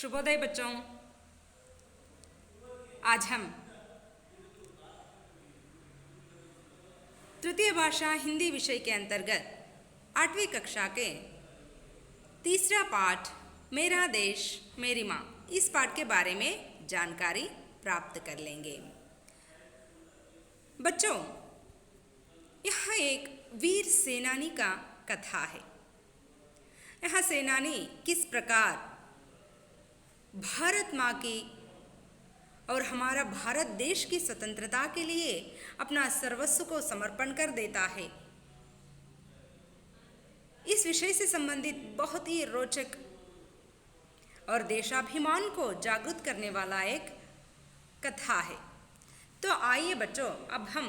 शुभोदय बच्चों। आज हम तृतीय भाषा हिंदी विषय के अंतर्गत 8वीं कक्षा के तीसरा पाठ मेरा देश मेरी माँ, इस पाठ के बारे में जानकारी प्राप्त कर लेंगे। बच्चों, यह एक वीर सेनानी का कथा है। यह सेनानी किस प्रकार भारत माँ की और हमारा भारत देश की स्वतंत्रता के लिए अपना सर्वस्व को समर्पण कर देता है, इस विषय से संबंधित बहुत ही रोचक और देशाभिमान को जागृत करने वाला एक कथा है। तो आइए बच्चों, अब हम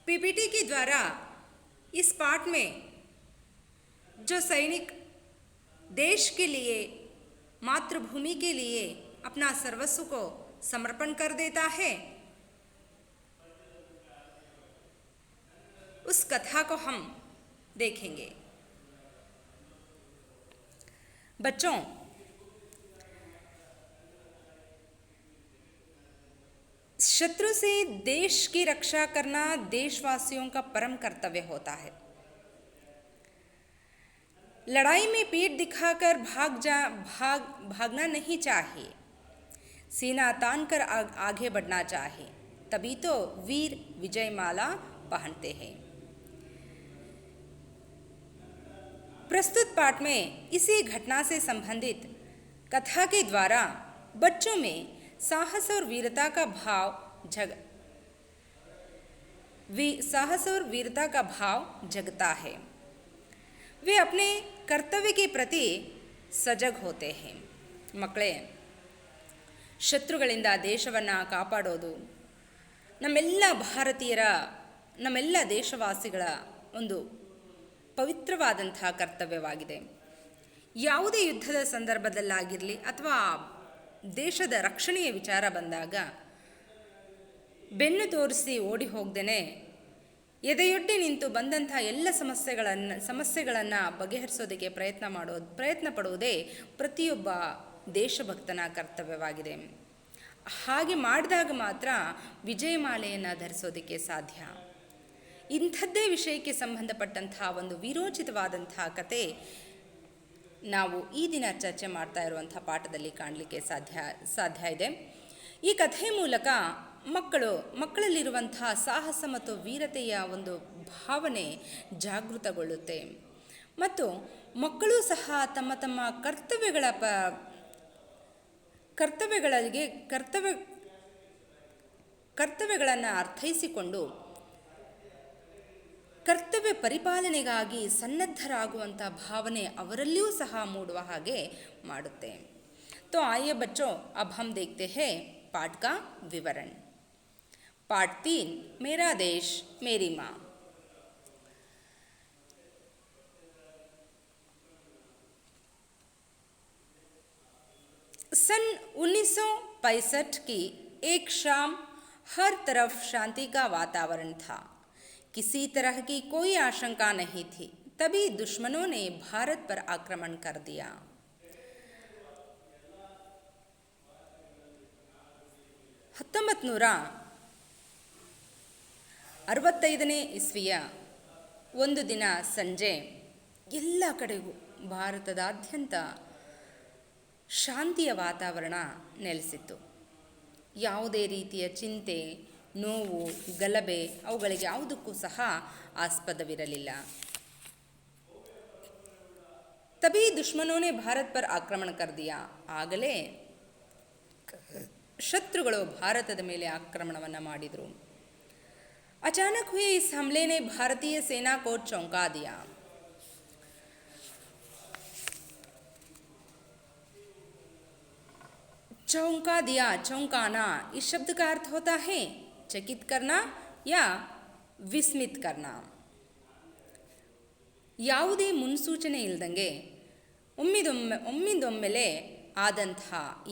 पीपीटी के द्वारा इस पाठ में जो सैनिक देश के लिए, मातृभूमि के लिए अपना सर्वस्व को समर्पण कर देता है, उस कथा को हम देखेंगे। बच्चों, शत्रु से देश की रक्षा करना देशवासियों का परम कर्तव्य होता है। लड़ाई में पीठ दिखाकर भागना नहीं चाहिए, सीना तान कर आगे बढ़ना चाहिए, तभी तो वीर विजय माला पहनते हैं। प्रस्तुत पाठ में इसी घटना से संबंधित कथा के द्वारा बच्चों में साहस और वीरता का भाव जगता है। वे अपने कर्तव्य के प्रति ಸಜಗ್ ಹೋತೆ हैं। ಮಕ್ಕಳೇ, ಶತ್ರುಗಳಿಂದ ದೇಶವನ್ನು ಕಾಪಾಡೋದು ನಮ್ಮೆಲ್ಲ ಭಾರತೀಯರ, ನಮ್ಮೆಲ್ಲ ದೇಶವಾಸಿಗಳ ಒಂದು ಪವಿತ್ರವಾದಂಥ ಕರ್ತವ್ಯವಾಗಿದೆ। ಯಾವುದೇ ಯುದ್ಧದ ಸಂದರ್ಭದಲ್ಲಾಗಿರಲಿ ಅಥವಾ ದೇಶದ ರಕ್ಷಣೆಯ ವಿಚಾರ ಬಂದಾಗ ಬೆನ್ನು ತೋರಿಸಿ ಓಡಿ ಹೋಗದೇನೆ ಎದೆಯೊಡ್ಡಿ ನಿಂತು ಬಂದಂಥ ಎಲ್ಲ ಸಮಸ್ಯೆಗಳನ್ನು ಬಗೆಹರಿಸೋದಕ್ಕೆ ಪ್ರಯತ್ನ ಪಡುವುದೇ ಪ್ರತಿಯೊಬ್ಬ ದೇಶಭಕ್ತನ ಕರ್ತವ್ಯವಾಗಿದೆ। ಹಾಗೆ ಮಾಡಿದಾಗ ಮಾತ್ರ ವಿಜಯಮಾಲೆಯನ್ನು ಧರಿಸೋದಕ್ಕೆ ಸಾಧ್ಯ। ಇಂಥದ್ದೇ ವಿಷಯಕ್ಕೆ ಸಂಬಂಧಪಟ್ಟಂಥ ಒಂದು ವೀರೋಚಿತವಾದಂಥ ಕತೆ ನಾವು ಈ ದಿನ ಚರ್ಚೆ ಮಾಡ್ತಾ ಇರುವಂಥ ಪಾಠದಲ್ಲಿ ಕಾಣಲಿಕ್ಕೆ ಸಾಧ್ಯ ಇದೆ। ಈ ಕಥೆಯ ಮೂಲಕ ಮಕ್ಕಳಲ್ಲಿರುವಂಥ ಸಾಹಸ ಮತ್ತು ವೀರತೆಯ ಒಂದು ಭಾವನೆ ಜಾಗೃತಗೊಳ್ಳುತ್ತೆ ಮತ್ತು ಮಕ್ಕಳು ಸಹ ತಮ್ಮ ಕರ್ತವ್ಯಗಳನ್ನು ಅರ್ಥೈಸಿಕೊಂಡು ಕರ್ತವ್ಯ ಪರಿಪಾಲನೆಗಾಗಿ ಸನ್ನದ್ಧರಾಗುವಂಥ ಭಾವನೆ ಅವರಲ್ಲಿಯೂ ಸಹ ಮೂಡುವ ಹಾಗೆ ಮಾಡುತ್ತೆ। तो आइए बच्चों, अब हम देखते हैं पाठ का विवरण। पाठ 3 मेरा देश मेरी माँ। सन 1965 की एक शाम हर तरफ शांति का वातावरण था। किसी तरह की कोई आशंका नहीं थी। तभी दुश्मनों ने भारत पर आक्रमण कर दिया। 1965ನೇ ಇಸ್ವಿಯ ಒಂದು ದಿನ ಸಂಜೆ ಎಲ್ಲ ಕಡೆಗೂ ಭಾರತದಾದ್ಯಂತ ಶಾಂತಿಯ ವಾತಾವರಣ ನೆಲೆಸಿತ್ತು। ಯಾವುದೇ ರೀತಿಯ ಚಿಂತೆ, ನೋವು, ಗಲಭೆ ಅವುಗಳಿಗೆ ಯಾವುದಕ್ಕೂ ಸಹ ಆಸ್ಪದವಿರಲಿಲ್ಲ। ತभी दुश्मनों ने भारत पर आक्रमण कर दिया। ಆಗಲೇ ಶತ್ರುಗಳು ಭಾರತದ ಮೇಲೆ ಆಕ್ರಮಣವನ್ನು ಮಾಡಿದರು। अचानक हुए इस हमले ने भारतीय सेना को चौंका दिया। चौंकाना इस शब्द का अर्थ होता है चकित करना या ವಿಸ್ಮಿತ್ करना। ಯಾವುದೇ ಮುನ್ಸೂಚನೆ ಇಲ್ಲದಂಗೆ ಒಮ್ಮಿಂದೊಮ್ಮೆಲೆ ಆದಂಥ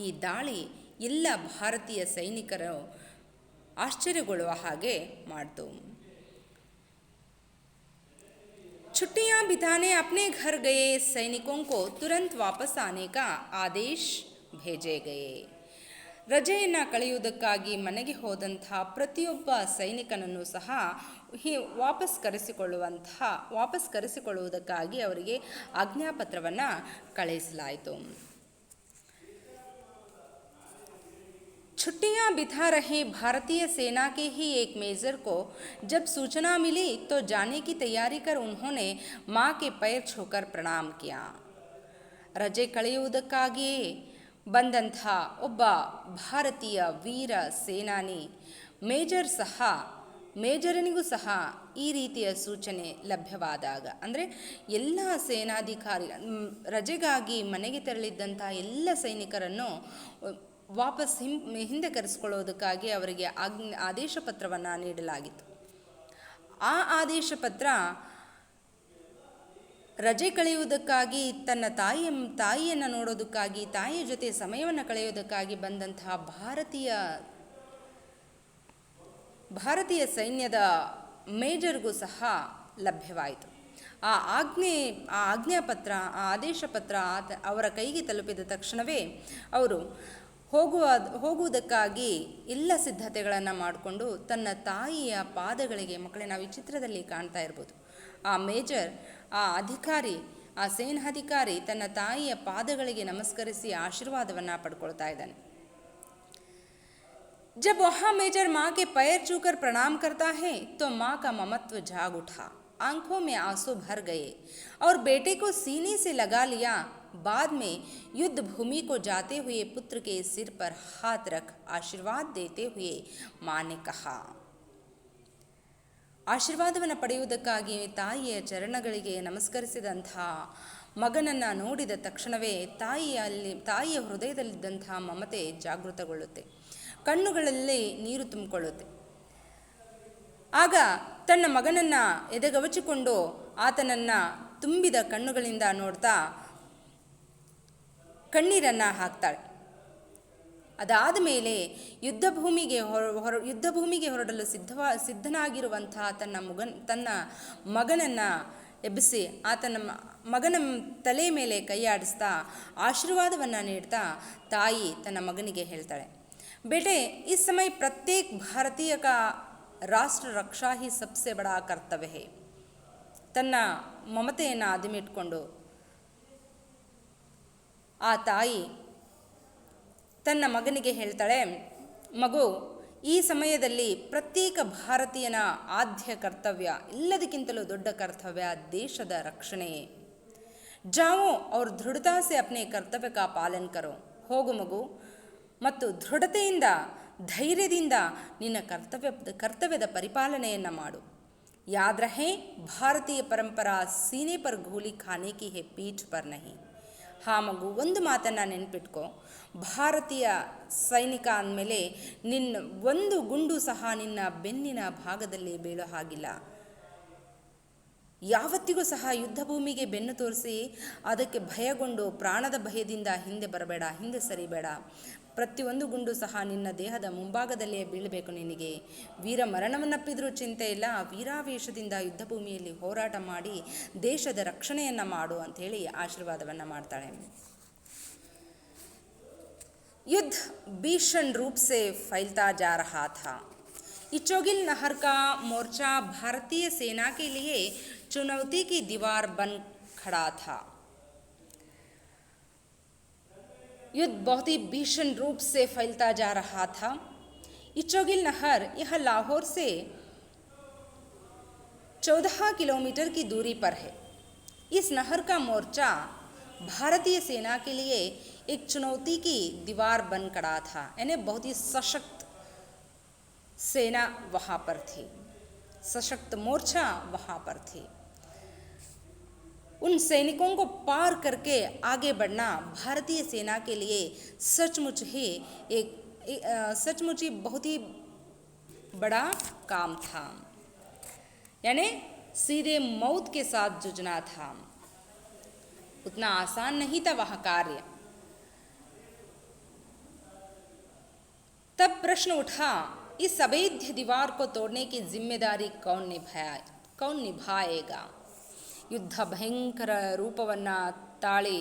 ಈ ದಾಳಿ ಎಲ್ಲ ಭಾರತೀಯ ಸೈನಿಕರು ಆಶ್ಚರ್ಯಗೊಳ್ಳುವ ಹಾಗೆ ಮಾಡಿತು। छुट्टियां बिताने अपने घर गए सैनिकों को तुरंत वापस आने का आदेश भेजे गए. ರಜೆಯನ್ನು ಕಳೆಯುವುದಕ್ಕಾಗಿ ಮನೆಗೆ ಹೋದಂಥ ಪ್ರತಿಯೊಬ್ಬ ಸೈನಿಕನನ್ನು ಸಹ ವಾಪಸ್ ಕರೆಸಿಕೊಳ್ಳುವುದಕ್ಕಾಗಿ ಅವರಿಗೆ ಆಜ್ಞಾಪತ್ರವನ್ನು ಕಳುಹಿಸಲಾಯಿತು. छुट्टियां बिता रहे भारतीय सेना के ही एक मेजर को जब सूचना मिली तो जाने की तैयारी कर उन्होंने माँ के पैर छूकर प्रणाम किया. ರಜೆ ಕಳೆಯುವುದಕ್ಕಾಗಿಯೇ ಬಂದಂಥ ಒಬ್ಬ ಭಾರತೀಯ ವೀರ ಸೇನಾನಿ ಮೇಜರನಿಗೂ ಸಹ ಈ ರೀತಿಯ ಸೂಚನೆ ಲಭ್ಯವಾದಾಗ, ಅಂದರೆ ಎಲ್ಲ ಸೇನಾಧಿಕಾರಿ ರಜೆಗಾಗಿ ಮನೆಗೆ ತೆರಳಿದ್ದಂಥ ಎಲ್ಲ ಸೈನಿಕರನ್ನು ವಾಪಸ್ ಹಿಂದೆ ಕರೆಸಿಕೊಳ್ಳೋದಕ್ಕಾಗಿ ಅವರಿಗೆ ಆದೇಶ ಪತ್ರವನ್ನು ನೀಡಲಾಗಿತ್ತು. ಆ ಆದೇಶ ಪತ್ರ ರಜೆ ಕಳೆಯುವುದಕ್ಕಾಗಿ ತನ್ನ ತಾಯಿಯನ್ನು ನೋಡೋದಕ್ಕಾಗಿ ತಾಯಿಯ ಜೊತೆ ಸಮಯವನ್ನು ಕಳೆಯೋದಕ್ಕಾಗಿ ಬಂದಂತಹ ಭಾರತೀಯ ಸೈನ್ಯದ ಮೇಜರ್ಗೂ ಸಹ ಲಭ್ಯವಾಯಿತು. ಆ ಆಜ್ಞಾಪತ್ರ, ಆ ಆದೇಶ ಪತ್ರ ಅವರ ಕೈಗೆ ತಲುಪಿದ ತಕ್ಷಣವೇ ಅವರು ಹೋಗುವುದಕ್ಕಾಗಿ ಎಲ್ಲ ಸಿದ್ಧತೆಗಳನ್ನು ಮಾಡಿಕೊಂಡು ತನ್ನ ತಾಯಿಯ ಪಾದಗಳಿಗೆ, ಮಕ್ಕಳೇ ನಾವು ಈ ಚಿತ್ರದಲ್ಲಿ ಕಾಣ್ತಾ ಇರ್ಬೋದು, ಆ ಮೇಜರ್, ಆ ಅಧಿಕಾರಿ, ಆ ಸೇನಾಧಿಕಾರಿ ತನ್ನ ತಾಯಿಯ ಪಾದಗಳಿಗೆ ನಮಸ್ಕರಿಸಿ ಆಶೀರ್ವಾದವನ್ನು ಪಡ್ಕೊಳ್ತಾ ಇದ್ದಾನೆ. जब वहाँ मेजर माँ के पैर छूकर प्रणाम करता है तो माँ का ममत्व जाग उठा, आंखों में आंसू भर गए और बेटे को सीने से लगा लिया. बाद में युद्ध भूमि को जाते हुए पुत्र के सिर पर हाथ रख आशीर्वाद देते हुए माँ ने कहा. ಆಶೀರ್ವಾದವನ್ನು ಪಡೆಯುವುದಕ್ಕಾಗಿ ತಾಯಿಯ ಚರಣಗಳಿಗೆ ನಮಸ್ಕರಿಸಿದಂಥ ಮಗನನ್ನು ನೋಡಿದ ತಕ್ಷಣವೇ ತಾಯಿಯ ಹೃದಯದಲ್ಲಿದ್ದಂಥ ಮಮತೆ ಜಾಗೃತಗೊಳ್ಳುತ್ತೆ, ಕಣ್ಣುಗಳಲ್ಲಿ ನೀರು ತುಂಬಿಕೊಳ್ಳುತ್ತೆ. ಆಗ ತನ್ನ ಮಗನನ್ನು ಎದೆಗವಚಿಕೊಂಡು ಆತನನ್ನು ತುಂಬಿದ ಕಣ್ಣುಗಳಿಂದ ನೋಡ್ತಾ ಕಣ್ಣೀರನ್ನು ಹಾಕ್ತಾಳೆ. ಅದಾದ ಮೇಲೆ ಯುದ್ಧ ಭೂಮಿಗೆ ಹೊರಡಲು ಸಿದ್ಧನಾಗಿರುವಂತಹ ತನ್ನ ಮಗನನ್ನು ಎಬ್ಬಿಸಿ ಆತನ ಮಗನ ತಲೆ ಮೇಲೆ ಕೈಯಾಡಿಸ್ತಾ ಆಶೀರ್ವಾದವನ್ನು ನೀಡ್ತಾ ತಾಯಿ ತನ್ನ ಮಗನಿಗೆ ಹೇಳ್ತಾಳೆ, बेटे इस समय प्रत्येक भारतीय का राष्ट्र रक्षा ही सबसे बड़ा कर्तव्य है. ತನ್ನ ಮಮತೆಯನ್ನು ಅದಿಮಿಟ್ಕೊಂಡು ಆ ತಾಯಿ ತನ್ನ ಮಗನಿಗೆ ಹೇಳ್ತಾಳೆ, ಮಗು, ಈ ಸಮಯದಲ್ಲಿ ಪ್ರತ್ಯೇಕ ಭಾರತೀಯನ ಆದ್ಯ ಕರ್ತವ್ಯ, ಎಲ್ಲದಕ್ಕಿಂತಲೂ ದೊಡ್ಡ ಕರ್ತವ್ಯ ದೇಶದ ರಕ್ಷಣೆಯೇ. ಜಾವೋ और दृढ़ता से अपने कर्तव्य का पालन करो. ಹೋಗು ಮಗು ಮತ್ತು ದೃಢತೆಯಿಂದ, ಧೈರ್ಯದಿಂದ ನಿನ್ನ ಕರ್ತವ್ಯದ ಪರಿಪಾಲನೆಯನ್ನು ಮಾಡು. ಯಾದ್ ರಹೆ, ಭಾರತೀಯ ಪರಂಪರಾ ಸೀನೆ ಪರ್ ಗೋಲಿ ಖಾನೆ ಕಿ ಹೇ, ಪೀಠ್ ಪರ್ ನಹಿ. ಮಗು, ಒಂದು ಮಾತನ್ನು ನೆನ್ಪಿಟ್ಕೋ, ಭಾರತೀಯ ಸೈನಿಕ ಅಂದಮೇಲೆ ಒಂದು ಗುಂಡು ಸಹ ನಿನ್ನ ಬೆನ್ನಿನ ಭಾಗದಲ್ಲಿ ಬೀಳೋ ಹಾಗಿಲ್ಲ. ಯಾವತ್ತಿಗೂ ಸಹ ಯುದ್ಧ ಭೂಮಿಗೆ ಬೆನ್ನು ತೋರಿಸಿ ಅದಕ್ಕೆ ಭಯಗೊಂಡು ಪ್ರಾಣದ ಭಯದಿಂದ ಹಿಂದೆ ಸರಿಬೇಡ. ಪ್ರತಿಯೊಂದು ಗುಂಡು ಸಹ ನಿನ್ನ ದೇಹದ ಮುಂಭಾಗದಲ್ಲೇ ಬೀಳಬೇಕು. ನಿನಗೆ ವೀರ ಮರಣವನ್ನಪ್ಪಿದ್ರೂ ಚಿಂತೆ ಇಲ್ಲ, ವೀರಾವೇಶದಿಂದ ಯುದ್ಧ ಭೂಮಿಯಲ್ಲಿ ಹೋರಾಟ ಮಾಡಿ ದೇಶದ ರಕ್ಷಣೆಯನ್ನು ಮಾಡು ಅಂಥೇಳಿ ಆಶೀರ್ವಾದವನ್ನು ಮಾಡ್ತಾಳೆ. युद्ध भीषण रूप से फैलता जा रहा था. इचोगिल नहर का मोर्चा भारतीय सेना के लिए चुनौती की दीवार बन खड़ा था. युद्ध बहुत ही भीषण रूप से फैलता जा रहा था. इचोगिल नहर यह लाहौर से 14 किलोमीटर की दूरी पर है. इस नहर का मोर्चा भारतीय सेना के लिए एक चुनौती की दीवार बन खड़ा था. यानी बहुत ही सशक्त सेना वहाँ पर थी, सशक्त मोर्चा वहाँ पर थी. उन सैनिकों को पार करके आगे बढ़ना भारतीय सेना के लिए सचमुच ही बहुत ही बड़ा काम था. यानी सीधे मौत के साथ जूझना था. उतना आसान नहीं था वह कार्य. तब प्रश्न उठा, इस अवैध दीवार को तोड़ने की जिम्मेदारी कौन निभाएगा. ಯುದ್ಧ ಭಯಂಕರ ರೂಪವನ್ನು ತಾಳಿ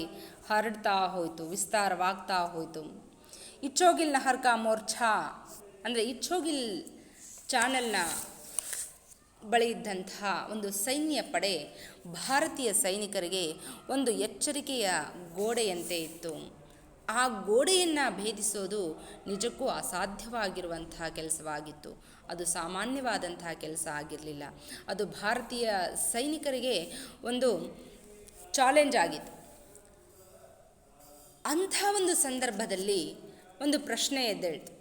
ಹರಡ್ತಾ ಹೋಯಿತು, ವಿಸ್ತಾರವಾಗ್ತಾ ಹೋಯಿತು. ಇಚ್ಚೋಗಿಲ್ ನಹರ್ ಕಾ ಮೋರ್ಚಾ ಅಂದರೆ ಇಚ್ಚೋಗಿಲ್ ಚಾನಲ್ನ ಬಳಿ ಇದ್ದಂತಹ ಒಂದು ಸೈನ್ಯ ಪಡೆ ಭಾರತೀಯ ಸೈನಿಕರಿಗೆ ಒಂದು ಎಚ್ಚರಿಕೆಯ ಗೋಡೆಯಂತೆ ಇತ್ತು. ಆ ಗೋಡೆಯನ್ನು ಭೇದಿಸೋದು ನಿಜಕ್ಕೂ ಅಸಾಧ್ಯವಾಗಿರುವಂತಹ ಕೆಲಸವಾಗಿತ್ತು. ಅದು ಸಾಮಾನ್ಯವಾದಂತಹ ಕೆಲಸ ಆಗಿರಲಿಲ್ಲ. ಅದು ಭಾರತೀಯ ಸೈನಿಕರಿಗೆ ಒಂದು ಚಾಲೆಂಜ್ ಆಗಿತ್ತು. ಅಂಥ ಒಂದು ಸಂದರ್ಭದಲ್ಲಿ ಒಂದು ಪ್ರಶ್ನೆ ಎದ್ದೇಳ್ತು.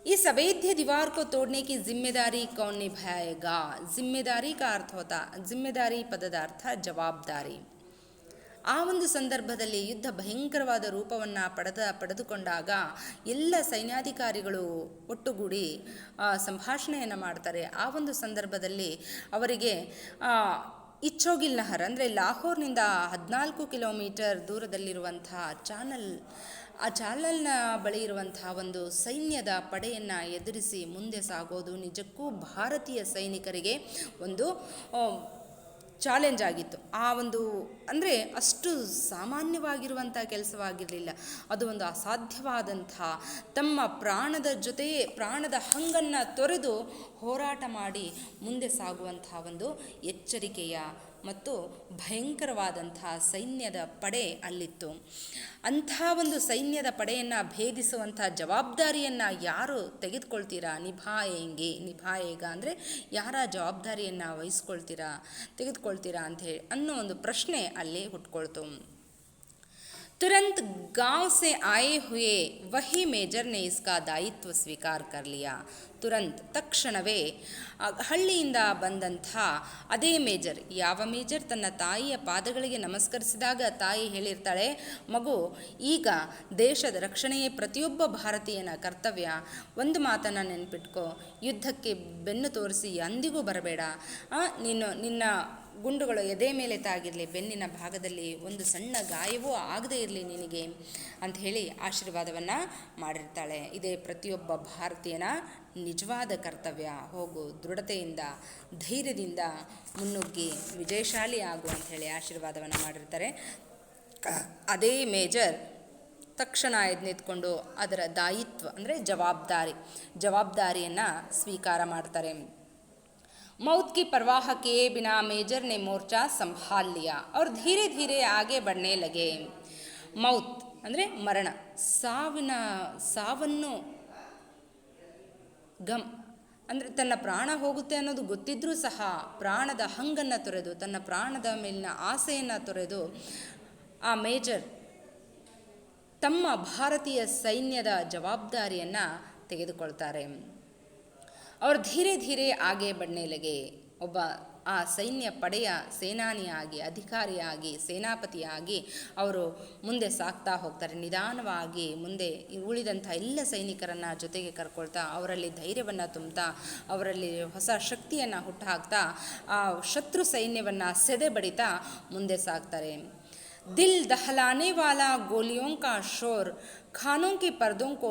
इस अवैध दीवार को तोड़ने की जिम्मेदारी कौन निभाएगा? जिम्मेदारी का अर्थ होता, जिम्मेदारी ಪದದ ಅರ್ಥ ಜವಾಬ್ದಾರಿ. ಆ ಒಂದು ಸಂದರ್ಭದಲ್ಲಿ ಯುದ್ಧ ಭಯಂಕರವಾದ ರೂಪವನ್ನು ಪಡೆದುಕೊಂಡಾಗ ಎಲ್ಲ ಸೈನ್ಯಾಧಿಕಾರಿಗಳು ಒಟ್ಟುಗೂಡಿ ಸಂಭಾಷಣೆಯನ್ನು ಮಾಡ್ತಾರೆ. ಆ ಒಂದು ಸಂದರ್ಭದಲ್ಲಿ ಅವರಿಗೆ ಇಚ್ಚೋಗಿಲ್ ನಹರ್ ಅಂದರೆ ಲಾಹೋರ್ನಿಂದ 14 ಕಿಲೋಮೀಟರ್ ದೂರದಲ್ಲಿರುವಂತಹ ಆ ಚಾನಲ್ನ ಬಳಿ ಇರುವಂತಹ ಒಂದು ಸೈನ್ಯದ ಪಡೆಯನ್ನು ಎದುರಿಸಿ ಮುಂದೆ ಸಾಗೋದು ನಿಜಕ್ಕೂ ಭಾರತೀಯ ಸೈನಿಕರಿಗೆ ಒಂದು ಚಾಲೆಂಜ್ ಆಗಿತ್ತು. ಆ ಒಂದು ಅಂದರೆ ಅಷ್ಟು ಸಾಮಾನ್ಯವಾಗಿರುವಂಥ ಕೆಲಸವಾಗಿರಲಿಲ್ಲ. ಅದು ಒಂದು ಅಸಾಧ್ಯವಾದಂಥ, ತಮ್ಮ ಪ್ರಾಣದ ಜೊತೆಯೇ ಪ್ರಾಣದ ಹಂಗನ್ನು ತೊರೆದು ಹೋರಾಟ ಮಾಡಿ ಮುಂದೆ ಸಾಗುವಂಥ ಒಂದು ಎಚ್ಚರಿಕೆಯ ಮತ್ತು ಭಯಂಕರವಾದಂಥ ಸೈನ್ಯದ ಪಡೆ ಅಲ್ಲಿತ್ತು. ಅಂಥ ಒಂದು ಸೈನ್ಯದ ಪಡೆಯನ್ನು ಭೇದಿಸುವಂಥ ಜವಾಬ್ದಾರಿಯನ್ನು ಯಾರು ತೆಗೆದುಕೊಳ್ತೀರಾ? ನಿಭಾಯೇಗ ಅಂದರೆ ಯಾರ ಜವಾಬ್ದಾರಿಯನ್ನು ತೆಗೆದುಕೊಳ್ತೀರಾ ಅಂಥೇಳಿ ಅನ್ನೋ ಒಂದು ಪ್ರಶ್ನೆ ಅಲ್ಲಿ ಹುಟ್ಕೊಳ್ತು. तुरंत गांव से आए हुए वही मेजर ने इसका दायित्व स्वीकार कर लिया. ತುರಂತ್ ತಕ್ಷಣವೇ ಹಳ್ಳಿಯಿಂದ ಬಂದಂಥ ಅದೇ ಮೇಜರ್, ಯಾವ ಮೇಜರ್ ತನ್ನ ತಾಯಿಯ ಪಾದಗಳಿಗೆ ನಮಸ್ಕರಿಸಿದಾಗ ತಾಯಿ ಹೇಳಿರ್ತಾಳೆ, ಮಗು ಈಗ ದೇಶದ ರಕ್ಷಣೆಯೇ ಪ್ರತಿಯೊಬ್ಬ ಭಾರತೀಯನ ಕರ್ತವ್ಯ. ಒಂದು ಮಾತನ್ನು ನೆನ್ಪಿಟ್ಕೋ, ಯುದ್ಧಕ್ಕೆ ಬೆನ್ನು ತೋರಿಸಿ ಎಂದಿಗೂ ಬರಬೇಡ. ನಿನ್ನ ಗುಂಡುಗಳು ಎದೆ ಮೇಲೆ ತಾಗಿರಲಿ, ಬೆನ್ನಿನ ಭಾಗದಲ್ಲಿ ಒಂದು ಸಣ್ಣ ಗಾಯವೂ ಆಗದೇ ಇರಲಿ ನಿನಗೆ ಅಂತ ಹೇಳಿ ಆಶೀರ್ವಾದವನ್ನು ಮಾಡಿರ್ತಾಳೆ. ಇದೇ ಪ್ರತಿಯೊಬ್ಬ ಭಾರತೀಯನ ನಿಜವಾದ ಕರ್ತವ್ಯ. ಹೋಗು, ದೃಢತೆಯಿಂದ ಧೈರ್ಯದಿಂದ ಮುನ್ನುಗ್ಗಿ ವಿಜಯಶಾಲಿ ಆಗು ಅಂತ ಹೇಳಿ ಆಶೀರ್ವಾದವನ್ನು ಮಾಡಿರ್ತಾರೆ. ಅದೇ ಮೇಜರ್ ತಕ್ಷಣ ಎದ್ದು ಅದರ ದಾಯಿತ್ವ ಅಂದರೆ ಜವಾಬ್ದಾರಿಯನ್ನು ಸ್ವೀಕಾರ ಮಾಡ್ತಾರೆ. मौत की परवाह किए बिना मेजर ने मोर्चा संभाल लिया और धीरे धीरे आगे बढ़ने लगे. मौत ಅಂದರೆ ಮರಣ, ಸಾವನ್ನು ಅಂದರೆ ತನ್ನ ಪ್ರಾಣ ಹೋಗುತ್ತೆ ಅನ್ನೋದು ಗೊತ್ತಿದ್ರೂ ಸಹ ಪ್ರಾಣದ ಹಂಗನ್ನು ತೊರೆದು, ತನ್ನ ಪ್ರಾಣದ ಮೇಲಿನ ಆಸೆಯನ್ನು ತೊರೆದು ಆ ಮೇಜರ್ ತಮ್ಮ ಭಾರತೀಯ ಸೈನ್ಯದ ಜವಾಬ್ದಾರಿಯನ್ನು ತೆಗೆದುಕೊಳ್ತಾರೆ. ಅವರು ಧೀರೆ ಧೀರೆ ಆಗೆ ಬಡ್ನೆ ಲಗೆ. ಒಬ್ಬ ಆ ಸೈನ್ಯ ಪಡೆಯ ಸೇನಾನಿಯಾಗಿ, ಅಧಿಕಾರಿಯಾಗಿ, ಸೇನಾಪತಿಯಾಗಿ ಅವರು ಮುಂದೆ ಸಾಗ್ತಾ ಹೋಗ್ತಾರೆ. ನಿಧಾನವಾಗಿ ಮುಂದೆ ಉಳಿದಂಥ ಎಲ್ಲ ಸೈನಿಕರನ್ನು ಜೊತೆಗೆ ಕರ್ಕೊಳ್ತಾ, ಅವರಲ್ಲಿ ಧೈರ್ಯವನ್ನು ತುಂಬುತ್ತಾ, ಅವರಲ್ಲಿ ಹೊಸ ಶಕ್ತಿಯನ್ನು ಹುಟ್ಟುಹಾಕ್ತಾ ಆ ಶತ್ರು ಸೈನ್ಯವನ್ನು ಸೆದೆ ಬಡಿತಾ ಮುಂದೆ ಸಾಗ್ತಾರೆ. दिल दहलाने वाला गोलियों का शोर खानों के पर्दों को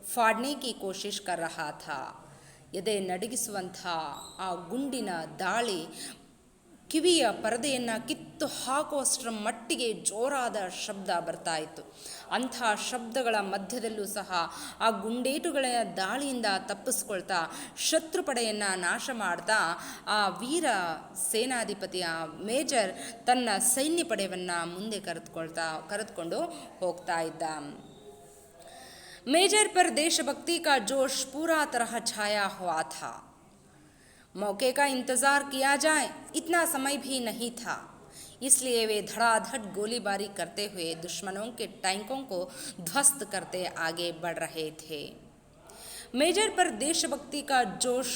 फाड़ने की कोशिश कर रहा था. ಎದೆ ನಡಗಿಸುವಂಥ ಆ ಗುಂಡಿನ ದಾಳಿ ಕಿವಿಯ ಪರದೆಯನ್ನು ಕಿತ್ತು ಹಾಕುವಷ್ಟರ ಮಟ್ಟಿಗೆ ಜೋರಾದ ಶಬ್ದ ಬರ್ತಾ ಇತ್ತು. ಅಂಥ ಶಬ್ದಗಳ ಮಧ್ಯದಲ್ಲೂ ಸಹ ಆ ಗುಂಡೇಟುಗಳ ದಾಳಿಯಿಂದ ತಪ್ಪಿಸ್ಕೊಳ್ತಾ ಶತ್ರು ಪಡೆಯನ್ನು ನಾಶ ಮಾಡ್ತಾ ಆ ವೀರ ಸೇನಾಧಿಪತಿಯ ಮೇಜರ್ ತನ್ನ ಸೈನ್ಯ ಪಡೆಯನ್ನು ಮುಂದೆ ಕರೆದುಕೊಂಡು ಹೋಗ್ತಾ ಇದ್ದ. मेजर पर देशभक्ति का जोश पूरा तरह छाया हुआ था. मौके का इंतज़ार किया जाए इतना समय भी नहीं था, इसलिए वे धड़ाधड़ गोलीबारी करते हुए दुश्मनों के टैंकों को ध्वस्त करते आगे बढ़ रहे थे. मेजर पर देशभक्ति का जोश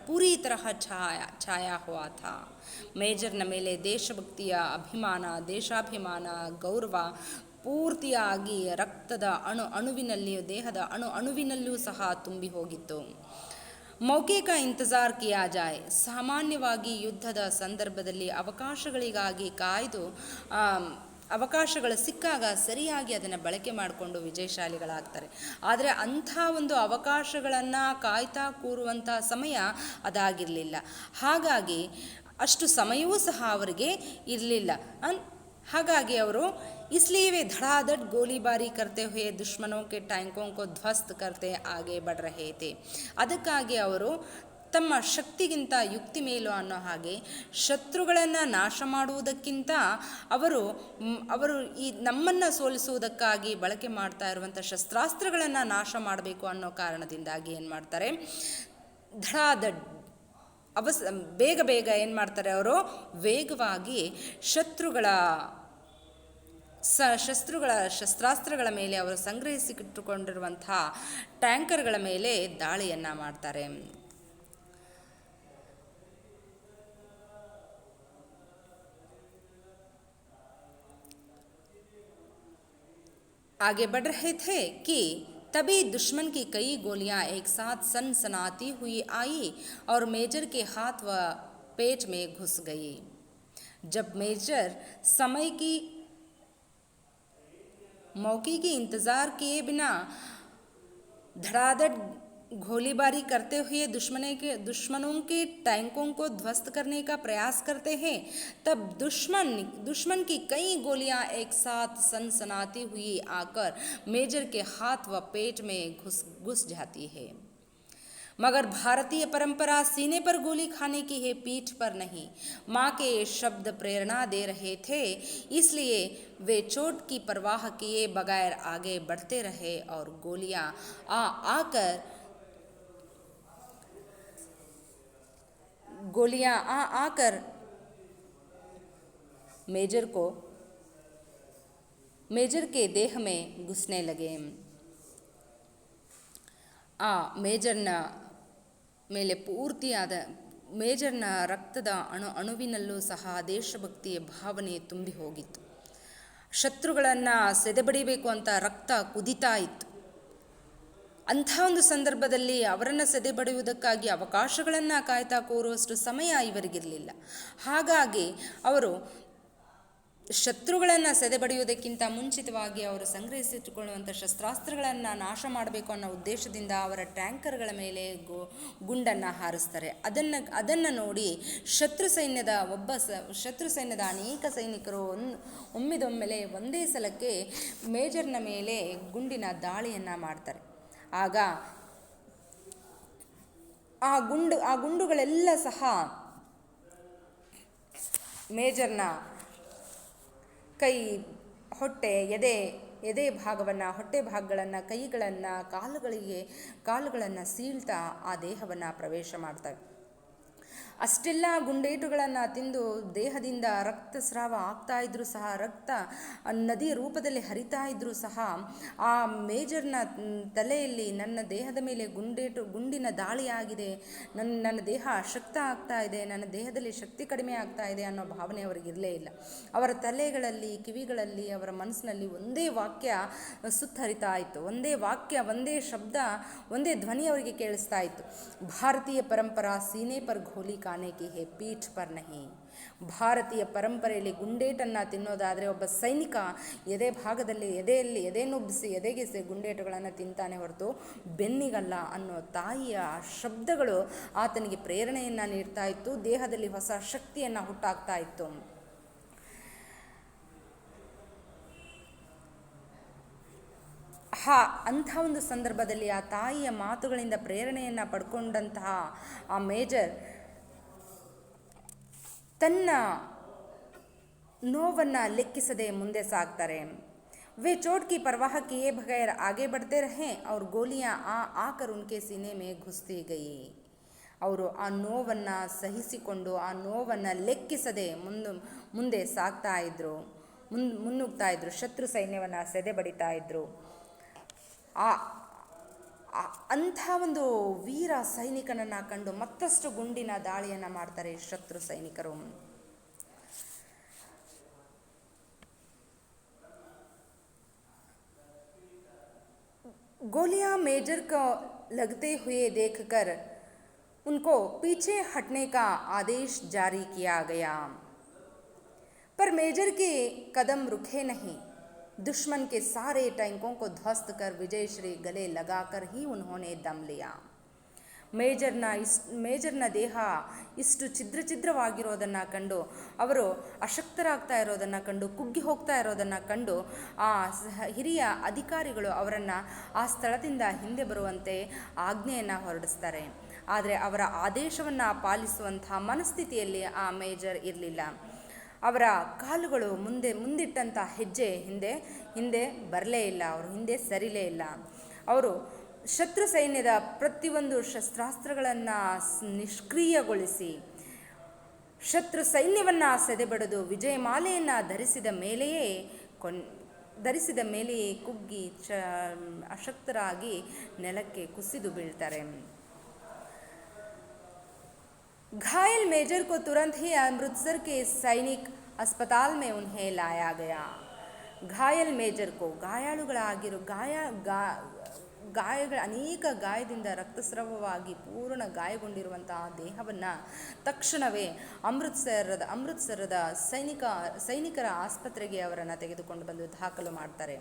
पूरी तरह छाया हुआ था. ಮೇಜರ್ನ ಮೇಲೆ ದೇಶಭಕ್ತಿಯ ಅಭಿಮಾನ, ದೇಶಾಭಿಮಾನ, ಗೌರವ ಪೂರ್ತಿಯಾಗಿ ರಕ್ತದ ಅಣುವಿನಲ್ಲಿಯೂ, ದೇಹದ ಅಣುವಿನಲ್ಲೂ ಸಹ ತುಂಬಿ ಹೋಗಿತ್ತು. ಮೌಕೆ ಕಾ ಇಂತಜಾರ್ ಕಿಯಾ ಜಾಯ್. ಸಾಮಾನ್ಯವಾಗಿ ಯುದ್ಧದ ಸಂದರ್ಭದಲ್ಲಿ ಅವಕಾಶಗಳಿಗಾಗಿ ಕಾಯ್ದು ಅವಕಾಶಗಳು ಸಿಕ್ಕಾಗ ಸರಿಯಾಗಿ ಅದನ್ನು ಬಳಕೆ ಮಾಡಿಕೊಂಡು ವಿಜಯಶಾಲಿಗಳಾಗ್ತಾರೆ. ಆದರೆ ಅಂಥ ಒಂದು ಅವಕಾಶಗಳನ್ನು ಕಾಯ್ತಾ ಕೂರುವಂಥ ಸಮಯ ಅದಾಗಿರಲಿಲ್ಲ. ಹಾಗಾಗಿ ಅಷ್ಟು ಸಮಯವೂ ಸಹ ಅವರಿಗೆ ಇರಲಿಲ್ಲ. ಹಾಗಾಗಿ ಅವರು इसलिए वे धड़ाधड़ गोलीबारी करते हुए दुश्मनों के टैंकों को ध्वस्त करते आगे बढ़ रहे थे. ಅದಕ್ಕಾಗಿ ಅವರು ತಮ್ಮ ಶಕ್ತಿಗಿಂತ ಯುಕ್ತಿ ಮೇಲು ಅನ್ನೋ ಹಾಗೆ ಶತ್ರುಗಳನ್ನು ನಾಶ ಮಾಡುವುದಕ್ಕಿಂತ ಅವರು ಈ ನಮ್ಮನ್ನು ಸೋಲಿಸುವುದಕ್ಕಾಗಿ ಬಳಕೆ ಮಾಡ್ತಾ ಇರುವಂಥ ಶಸ್ತ್ರಾಸ್ತ್ರಗಳನ್ನು ನಾಶ ಮಾಡಬೇಕು ಅನ್ನೋ ಕಾರಣದಿಂದಾಗಿ ಏನು ಮಾಡ್ತಾರೆ, ಧಡಾಧಡ್ ಬೇಗ ಬೇಗ ಏನು ಮಾಡ್ತಾರೆ, ಅವರು ವೇಗವಾಗಿ ಶಸ್ತ್ರಾಸ್ತ್ರಗಳ ಮೇಲೆ ಅವರು ಸಂಗ್ರಹಿಸಿಟ್ಟುಕೊಂಡಿರುವಂಥ ಟ್ಯಾಂಕರ್ಗಳ ಮೇಲೆ ದಾಳಿಯನ್ನು ಮಾಡ್ತಾರೆ. आगे बढ़ रहे थे कि तभी दुश्मन की कई गोलियां एक साथ सनसनाती हुई आई और मेजर के हाथ व पेट में घुस गई. जब मेजर समय की मौके की इंतज़ार किए बिना धड़ाधड़ गोलीबारी करते हुए दुश्मनों के टैंकों को ध्वस्त करने का प्रयास करते हैं, तब दुश्मन की कई गोलियां एक साथ सनसनाती हुई आकर मेजर के हाथ व पेट में घुस जाती है. मगर भारतीय परंपरा सीने पर गोली खाने की है, पीठ पर नहीं. माँ के शब्द प्रेरणा दे रहे थे, इसलिए वे चोट की परवाह किए बगैर आगे बढ़ते रहे और गोलियां आकर मेजर के देह में घुसने लगे. ಮೇಜರ್ನ ಮೇಲೆ ಪೂರ್ತಿಯಾದ ಮೇಜರ್ನ ರಕ್ತದ ಅಣುವಿನಲ್ಲೂ ಸಹ ದೇಶಭಕ್ತಿಯ ಭಾವನೆ ತುಂಬಿ ಹೋಗಿತ್ತು. ಶತ್ರುಗಳನ್ನು ಸೆದೆಬಡಿಬೇಕು ಅಂತ ರಕ್ತ ಕುದಿತಾ ಇತ್ತು. ಅಂಥ ಒಂದು ಸಂದರ್ಭದಲ್ಲಿ ಅವರನ್ನು ಸೆದೆಬಡಿಯುವುದಕ್ಕಾಗಿ ಅವಕಾಶಗಳನ್ನು ಕಾಯ್ತಾ ಕೂರುವಷ್ಟು ಸಮಯ ಇವರಿಗಿರಲಿಲ್ಲ. ಹಾಗಾಗಿ ಅವರು ಶತ್ರುಗಳನ್ನು ಸೆದೆಬಡಿಯುವುದಕ್ಕಿಂತ ಮುಂಚಿತವಾಗಿ ಅವರು ಸಂಗ್ರಹಿಸಿಟ್ಟುಕೊಳ್ಳುವಂಥ ಶಸ್ತ್ರಾಸ್ತ್ರಗಳನ್ನು ನಾಶ ಮಾಡಬೇಕು ಅನ್ನೋ ಉದ್ದೇಶದಿಂದ ಅವರ ಟ್ಯಾಂಕರ್ಗಳ ಮೇಲೆ ಗುಂಡನ್ನು ಹಾರಿಸ್ತಾರೆ. ಅದನ್ನು ನೋಡಿ ಶತ್ರು ಸೈನ್ಯದ ಅನೇಕ ಸೈನಿಕರು ಒಮ್ಮಿದೊಮ್ಮೆಲೆ ಒಂದೇ ಸಲಕ್ಕೆ ಮೇಜರ್ನ ಮೇಲೆ ಗುಂಡಿನ ದಾಳಿಯನ್ನು ಮಾಡ್ತಾರೆ. ಆಗ ಆ ಗುಂಡುಗಳೆಲ್ಲ ಸಹ ಮೇಜರ್ನ ಕೈ, ಹೊಟ್ಟೆ, ಎದೆ ಭಾಗವನ್ನು, ಹೊಟ್ಟೆ ಭಾಗಗಳನ್ನು, ಕೈಗಳನ್ನು, ಕಾಲುಗಳನ್ನು ಸೀಳ್ತಾ ಆ ದೇಹವನ್ನು ಪ್ರವೇಶ ಮಾಡ್ತವೆ. ಅಷ್ಟೆಲ್ಲ ಗುಂಡೇಟುಗಳನ್ನು ತಿಂದು ದೇಹದಿಂದ ರಕ್ತಸ್ರಾವ ಆಗ್ತಾ ಇದ್ರೂ ಸಹ, ರಕ್ತ ನದಿಯ ರೂಪದಲ್ಲಿ ಹರಿತಾ ಇದ್ರೂ ಸಹ ಆ ಮೇಜರ್ನ ತಲೆಯಲ್ಲಿ ನನ್ನ ದೇಹದ ಮೇಲೆ ಗುಂಡಿನ ದಾಳಿ ಆಗಿದೆ, ನನ್ನ ದೇಹ ಅಶಕ್ತ ಆಗ್ತಾ ಇದೆ, ನನ್ನ ದೇಹದಲ್ಲಿ ಶಕ್ತಿ ಕಡಿಮೆ ಆಗ್ತಾ ಇದೆ ಅನ್ನೋ ಭಾವನೆ ಅವರಿಗಿರಲೇ ಇಲ್ಲ. ಅವರ ತಲೆಗಳಲ್ಲಿ, ಕಿವಿಗಳಲ್ಲಿ, ಅವರ ಮನಸ್ಸಿನಲ್ಲಿ ಒಂದೇ ವಾಕ್ಯ ಸುತ್ತರಿತಾ ಇತ್ತು. ಒಂದೇ ವಾಕ್ಯ, ಒಂದೇ ಶಬ್ದ, ಒಂದೇ ಧ್ವನಿ ಅವರಿಗೆ ಕೇಳಿಸ್ತಾ ಇತ್ತು. ಭಾರತೀಯ ಪರಂಪರಾ ಸೀನೆ ಪರ್ ಗೋಲಿ ಖಾನೆ ಕಿ ಹೇ, ಪೀಠ್ ಪರ್ ನಹಿ. ಭಾರತೀಯ ಪರಂಪರೆಯಲ್ಲಿ ಗುಂಡೇಟನ್ನು ತಿನ್ನೋದಾದರೆ ಒಬ್ಬ ಸೈನಿಕ ಎದೆ ಭಾಗದಲ್ಲಿ, ಎದೆನುಬ್ಬಿಸಿ, ಎದೆಗೆ ಗುಂಡೇಟುಗಳನ್ನು ತಿಂತಾನೆ ಹೊರತು ಬೆನ್ನಿಗಲ್ಲ ಅನ್ನೋ ತಾಯಿಯ ಶಬ್ದಗಳು ಆತನಿಗೆ ಪ್ರೇರಣೆಯನ್ನು ನೀಡ್ತಾ ಇತ್ತು, ದೇಹದಲ್ಲಿ ಹೊಸ ಶಕ್ತಿಯನ್ನು ಹುಟ್ಟಾಕ್ತಾ ಇತ್ತು. ಅಂಥ ಒಂದು ಸಂದರ್ಭದಲ್ಲಿ ಆ ತಾಯಿಯ ಮಾತುಗಳಿಂದ ಪ್ರೇರಣೆಯನ್ನು ಪಡ್ಕೊಂಡಂತಹ ಆ ಮೇಜರ್ ತನ್ನ ನೋವನ್ನು ಲೆಕ್ಕಿಸದೆ ಮುಂದೆ ಸಾಗ್ತಾರೆ. वे चोट की परवाह किए बगैर आगे बढ़ते रहे और गोलियां आकर उनके सीने में घुसती गई. ಅವರು ಆ ನೋವನ್ನು ಸಹಿಸಿಕೊಂಡು, ಆ ನೋವನ್ನು ಲೆಕ್ಕಿಸದೆ ಮುಂದೆ ಸಾಗ್ತಾ ಇದ್ರು, ಮುನ್ನುಗ್ತಾ ಇದ್ರು, ಶತ್ರು ಸೈನ್ಯವನ್ನು ಸೆದೆಬಡಿತಾ ಇದ್ರು. ಅಂಥ ಒಂದು ವೀರ ಸೈನಿಕನನ್ನು ಕಂಡು ಮತ್ತಷ್ಟು ಗುಂಡಿನ ದಾಳಿಯನ್ನು ಮಾಡ್ತಾರೆ ಶತ್ರು ಸೈನಿಕರು. गोलियां मेजर को लगते हुए देखकर उनको पीछे हटने का आदेश जारी किया गया, पर मेजर के कदम रुके नहीं. दुश्मन के सारे टैंकों को ध्वस्त कर विजयश्री गले लगाकर ही उन्होंने दम लिया. ಮೇಜರ್ನ ದೇಹ ಇಷ್ಟು ಛಿದ್ರವಾಗಿರೋದನ್ನು ಕಂಡು, ಅವರು ಅಶಕ್ತರಾಗ್ತಾ ಇರೋದನ್ನು ಕಂಡು, ಕುಗ್ಗಿ ಹೋಗ್ತಾ ಇರೋದನ್ನು ಕಂಡು ಆ ಹಿರಿಯ ಅಧಿಕಾರಿಗಳು ಅವರನ್ನು ಆ ಸ್ಥಳದಿಂದ ಹಿಂದೆ ಬರುವಂತೆ ಆಜ್ಞೆಯನ್ನು ಹೊರಡಿಸ್ತಾರೆ. ಆದರೆ ಅವರ ಆದೇಶವನ್ನು ಪಾಲಿಸುವಂತಹ ಮನಸ್ಥಿತಿಯಲ್ಲಿ ಆ ಮೇಜರ್ ಇರಲಿಲ್ಲ. ಅವರ ಕಾಲುಗಳು ಮುಂದಿಟ್ಟಂಥ ಹೆಜ್ಜೆ ಹಿಂದೆ ಬರಲೇ ಇಲ್ಲ, ಅವರು ಹಿಂದೆ ಸರಿಲೇ ಇಲ್ಲ. ಅವರು ಶತ್ರು ಸೈನ್ಯದ ಪ್ರತಿಯೊಂದು ಶಸ್ತ್ರಾಸ್ತ್ರಗಳನ್ನು ನಿಷ್ಕ್ರಿಯಗೊಳಿಸಿ ಶತ್ರು ಸೈನ್ಯವನ್ನು ಸೆದೆಬಡಿದು ವಿಜಯಮಾಲೆಯನ್ನು ಧರಿಸಿದ ಮೇಲೆಯೇ ಕುಗ್ಗಿ ಅಶಕ್ತರಾಗಿ ನೆಲಕ್ಕೆ ಕುಸಿದು ಬೀಳ್ತಾರೆ. घायल मेजर को तुरंत ही अमृतसर के सैनिक अस्पताल में उन्हें लाया गया. घायल मेजर को ಗಾಯಗಳ ಅನೇಕ ಗಾಯದಿಂದ ರಕ್ತಸ್ರಾವವಾಗಿ ಪೂರ್ಣ ಗಾಯಗೊಂಡಿರುವಂತಹ ದೇಹವನ್ನು ತಕ್ಷಣವೇ ಅಮೃತ್ಸರದ ಸೈನಿಕರ ಆಸ್ಪತ್ರೆಗೆ ಅವರನ್ನು ತೆಗೆದುಕೊಂಡು ಬಂದು ದಾಖಲು ಮಾಡ್ತಾರೆ.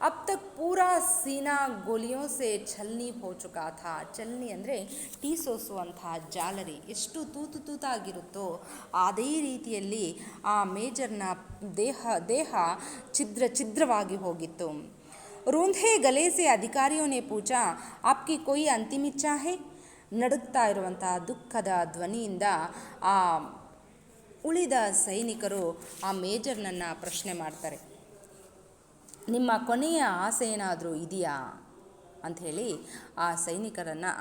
अब तक पूरा सीना ಗೋಲಿಯೋ ಸೆ ಛಲ್ನಿ ಹೋ ಚುಕಾ ಥಾ. ಛಲ್ನಿ ಅಂದರೆ ಟೀಸೋಸುವಂತಹ ಜಾಲರಿ ಎಷ್ಟು ತೂತಾಗಿರುತ್ತೋ ಅದೇ ರೀತಿಯಲ್ಲಿ ಆ ಮೇಜರ್ನ ದೇಹ ಛಿದ್ರವಾಗಿ ಹೋಗಿತ್ತು. ರೂಂಧೆ ಗಲೆ ಸೆ ಅಧಿಕಾರಿಯೋನೆ ಪೂಚಾ ಆಪ್ಕಿ ಕೋಯಿ ಅಂತಿಮ ಇಚ್ಛಾ ಹೇ. ನಡುಗ್ತಾ ಇರುವಂತಹ ದುಃಖದ ಧ್ವನಿಯಿಂದ ಆ ಉಳಿದ ಸೈನಿಕರು ಆ ಮೇಜರ್ನನ್ನು ಪ್ರಶ್ನೆ ಮಾಡ್ತಾರೆ, ನಿಮ್ಮ ಕೊನೆಯ ಆಸೆ ಏನಾದರೂ ಇದೆಯಾ ಅಂಥೇಳಿ ಆ ಸೈನಿಕರನ್ನು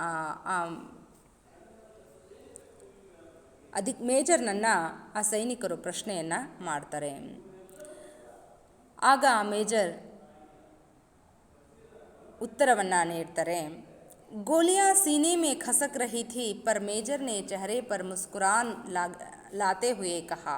ಮೇಜರ್ನನ್ನು ಆ ಸೈನಿಕರು ಪ್ರಶ್ನೆಯನ್ನು ಮಾಡ್ತಾರೆ. ಆಗ ಆ ಮೇಜರ್ उत्तरवन्ना ನೀಡ್ತಾರೆ. गोलियां सीने में खसक रही थी पर मेजर ने चेहरे पर मुस्कुरान लाते हुए कहा.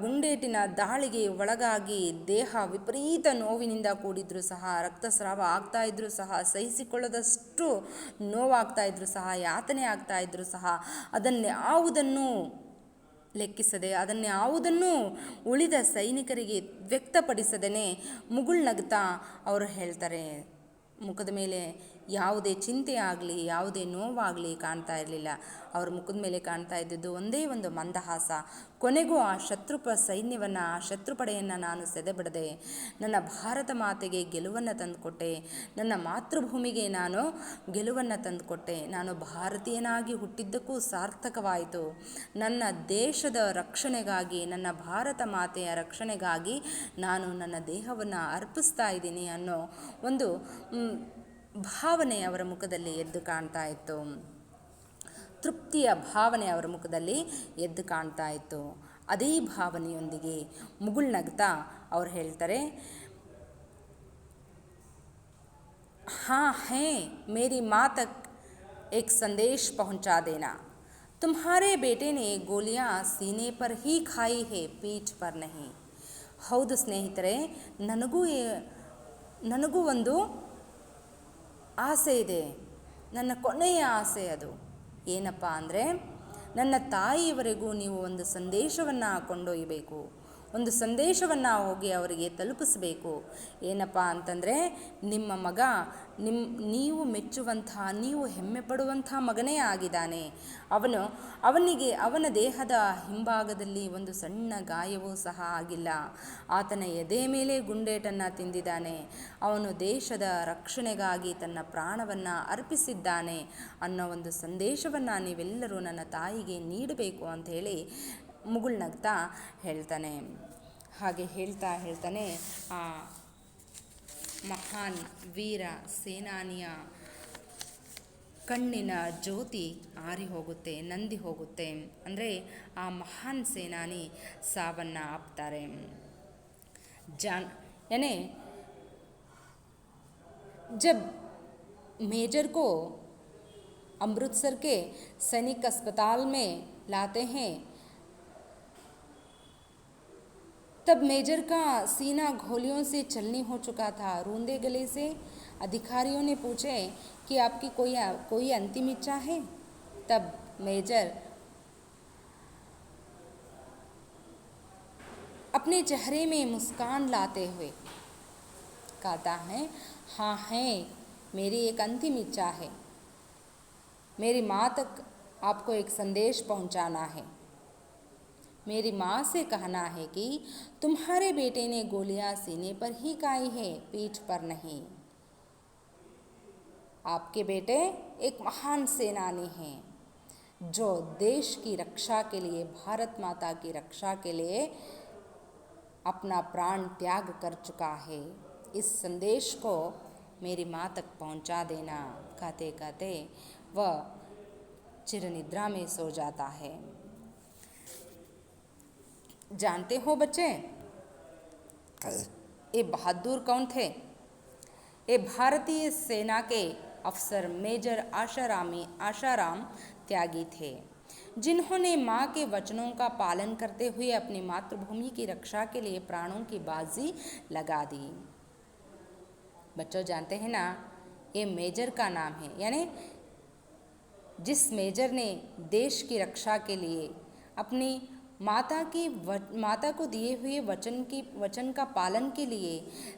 ಗುಂಡೇಟಿನ ದಾಳಿಗೆ ಒಳಗಾಗಿ ದೇಹ ವಿಪರೀತ ನೋವಿನಿಂದ ಕೂಡಿದ್ರೂ ಸಹ, ರಕ್ತಸ್ರಾವ ಆಗ್ತಾ ಇದ್ರೂ ಸಹ, ಸಹಿಸಿಕೊಳ್ಳದಷ್ಟು ನೋವಾಗ್ತಾ ಇದ್ರೂ ಸಹ, ಯಾತನೆ ಆಗ್ತಾ ಇದ್ರೂ ಸಹ ಅದನ್ಯಾವುದನ್ನು ಲೆಕ್ಕಿಸದೆ, ಅದನ್ಯಾವುದನ್ನು ಉಳಿದ ಸೈನಿಕರಿಗೆ ವ್ಯಕ್ತಪಡಿಸದೇ ಮುಗುಳ್ನಗ್ತಾ ಅವರು ಹೇಳ್ತಾರೆ. ಮುಖದ ಮೇಲೆ ಯಾವುದೇ ಚಿಂತೆ ಆಗಲಿ, ಯಾವುದೇ ನೋವಾಗಲಿ ಕಾಣ್ತಾ ಇರಲಿಲ್ಲ. ಅವ್ರ ಮುಖದ ಮೇಲೆ ಕಾಣ್ತಾ ಇದ್ದಿದ್ದು ಒಂದೇ ಒಂದು ಮಂದಹಾಸ. ಕೊನೆಗೂ ಆ ಸೈನ್ಯವನ್ನು, ಆ ಶತ್ರುಪಡೆಯನ್ನು ನಾನು ಸೆದೆಬಡಿದೆ. ನನ್ನ ಭಾರತ ಮಾತೆಗೆ ಗೆಲುವನ್ನು ತಂದುಕೊಟ್ಟೆ. ನನ್ನ ಮಾತೃಭೂಮಿಗೆ ನಾನು ಗೆಲುವನ್ನು ತಂದುಕೊಟ್ಟೆ. ನಾನು ಭಾರತೀಯನಾಗಿ ಹುಟ್ಟಿದ್ದಕ್ಕೂ ಸಾರ್ಥಕವಾಯಿತು. ನನ್ನ ದೇಶದ ರಕ್ಷಣೆಗಾಗಿ, ನನ್ನ ಭಾರತ ಮಾತೆಯ ರಕ್ಷಣೆಗಾಗಿ ನಾನು ನನ್ನ ದೇಹವನ್ನು ಅರ್ಪಿಸ್ತಾ ಇದ್ದೀನಿ ಅನ್ನೋ ಒಂದು ಭಾವನೆ ಅವರ ಮುಖದಲ್ಲಿ ಎದ್ದು ಕಾಣ್ತಾ ಇತ್ತು. ತೃಪ್ತಿಯ ಭಾವನೆ ಅವರ ಮುಖದಲ್ಲಿ ಎದ್ದು ಕಾಣ್ತಾ ಇತ್ತು. ಅದೇ ಭಾವನೆಯೊಂದಿಗೆ ಮುಗುಳ್ನಗ್ತಾ ಅವ್ರು ಹೇಳ್ತಾರೆ, हाँ है मेरी माँ तक एक संदेश पहुँचा देना. तुम्हारे बेटे ने गोलियाँ सीने पर ही खाई है, पीठ पर नहीं. ಹೌದು ಸ್ನೇಹಿತರೆ, ನನಗೂ ಒಂದು ಆಸೆ ಇದೆ. ನನ್ನ ಕೊನೆಯ ಆಸೆ ಅದು ಏನಪ್ಪ ಅಂದರೆ, ನನ್ನ ತಾಯಿಯವರೆಗೂ ನೀವು ಒಂದು ಸಂದೇಶವನ್ನು ಕೊಂಡೊಯ್ಯಬೇಕು. ಒಂದು ಸಂದೇಶವನ್ನು ಹೋಗಿ ಅವರಿಗೆ ತಲುಪಿಸಬೇಕು. ಏನಪ್ಪ ಅಂತಂದರೆ, ನಿಮ್ಮ ಮಗ ನೀವು ಮೆಚ್ಚುವಂತಹ, ನೀವು ಹೆಮ್ಮೆ ಪಡುವಂಥ ಮಗನೇ ಆಗಿದ್ದಾನೆ. ಅವನ ದೇಹದ ಹಿಂಭಾಗದಲ್ಲಿ ಒಂದು ಸಣ್ಣ ಗಾಯವೂ ಸಹ ಆಗಿಲ್ಲ. ಆತನ ಎದೆ ಮೇಲೆ ಗುಂಡೇಟನ್ನು ತಿಂದಿದ್ದಾನೆ. ಅವನು ದೇಶದ ರಕ್ಷಣೆಗಾಗಿ ತನ್ನ ಪ್ರಾಣವನ್ನು ಅರ್ಪಿಸಿದ್ದಾನೆ ಅನ್ನೋ ಒಂದು ಸಂದೇಶವನ್ನು ನೀವೆಲ್ಲರೂ ನನ್ನ ತಾಯಿಗೆ ನೀಡಬೇಕು ಅಂಥೇಳಿ ಮುಗುಳ್ನಗ್ತಾ ಹೇಳ್ತಾನೆ. ಹಾಗೆ ಹೇಳ್ತಾನೆ ಆ ಮಹಾನ್ ವೀರ ಸೇನಾನಿಯ ಕಣ್ಣಿನ ಜ್ಯೋತಿ ಆರಿ ಹೋಗುತ್ತೆ, ನಂದಿ ಹೋಗುತ್ತೆ. ಅಂದರೆ ಆ ಮಹಾನ್ ಸೇನಾನಿ ಸಾವನ್ನು ಅಪ್ತಾರೆ. यानी जब मेजर को अमृतसर के सैनिक अस्पताल में लाते हैं तब मेजर का सीना गोलियों से छलनी हो चुका था. रूंधे गले से अधिकारियों ने पूछे कि आपकी कोई अंतिम इच्छा है. तब मेजर अपने चेहरे में मुस्कान लाते हुए कहता है, हाँ है मेरी एक अंतिम इच्छा है, मेरी माँ तक आपको एक संदेश पहुंचाना है। मेरी माँ से कहना है कि तुम्हारे बेटे ने गोलियां सीने पर ही खाई है, पीठ पर नहीं। आपके बेटे एक महान सेनानी हैं जो देश की रक्षा के लिए, भारत माता की रक्षा के लिए अपना प्राण त्याग कर चुका है। इस संदेश को मेरी माँ तक पहुँचा देना। कहते कहते वह चिरनिद्रा में सो जाता है। जानते हो बच्चे, ये बहादुर कौन थे? ये भारतीय सेना के अफसर मेजर आशाराम त्यागी थे, जिन्होंने माँ के वचनों का पालन करते हुए अपनी मातृभूमि की रक्षा के लिए प्राणों की बाजी लगा दी। बच्चों जानते हैं ना, ये मेजर का नाम है, यानी जिस मेजर ने देश की रक्षा के लिए अपनी माता को दिए हुए वचन का पालन के लिए,